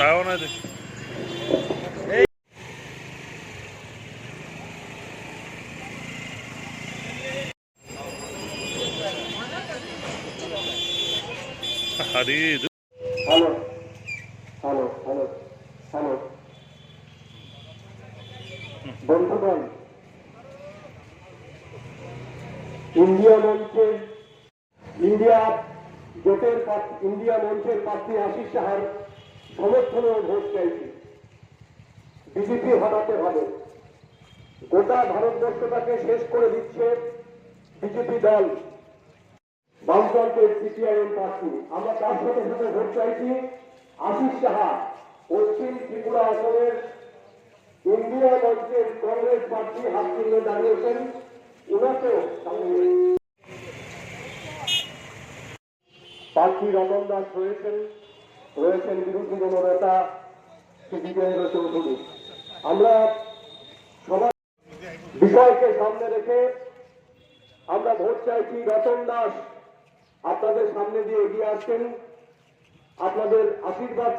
তাও না আরে হ্যালো হ্যালো হ্যালো হ্যালো বন্ধুগণ, ইন্ডিয়া মঞ্চের প্রার্থী আশিস সাহার সমর্থনে ভোট চাইছি। বিজেপি হটাতে হবে। গোটা ভারতবর্ষটাকে শেষ করে দিচ্ছে বিজেপি দল, বামফ্রন্টের সিপিআইএম প্রার্থী। আমরা তার সাথে সাথে ভোট চাইছি আশিস সাহা, পশ্চিম ত্রিপুরা অঞ্চলের ইন্ডিয়া মঞ্চের কংগ্রেস প্রার্থী হাত তুলে দাঁড়িয়েছেন, ওনাকেও প্রার্থী রতন দাস রয়েছেন বিরোধী দলনেতা শ্রী জিতেন্দ্র চৌধুরী। আমরা সবার বিষয়কে সামনে রেখে আমরা ভোট চাইছি। রতন দাস আপনাদের সামনে দিয়ে এগিয়ে আসছেন, আপনাদের আশীর্বাদ।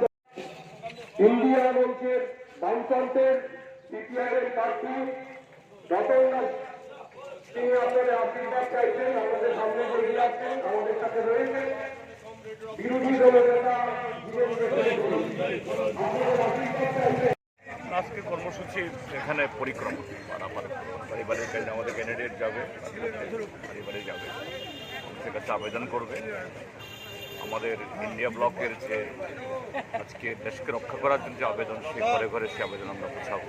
ইন্ডিয়া মঞ্চের বামফ্রন্টের সিপিআইএম প্রার্থী রতন দাস, তিনি আপনাদের আশীর্বাদ চাইছেন, আমাদের সামনে এগিয়ে আসছেন। আমাদের সাথে রয়েছে বিরোধী দলের নেতা আজকে কর্মসূচি এখানে পরিক্রমা পারিবারিক আমাদের ক্যান্ডিডেট যাবে, পারিবারিক যাবে, সে কাছে আবেদন করবে। আমাদের ইন্ডিয়া ব্লকের যে আজকে দেশকে রক্ষা করার জন্য যে আবেদন, সে ঘরে ঘরে সে আবেদন আমরা পৌঁছাবো।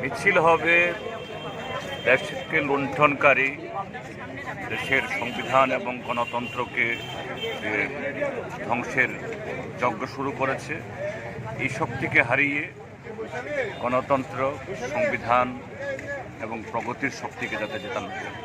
মিছিল হবে দেশকে লুণ্ঠনকারী, দেশের সংবিধান এবং গণতন্ত্রকে ধ্বংসের যজ্ঞ শুরু করেছে। এই শক্তিকে হারিয়ে গণতন্ত্র, সংবিধান এবং প্রগতির শক্তিকে যাতে জেতানো যায়।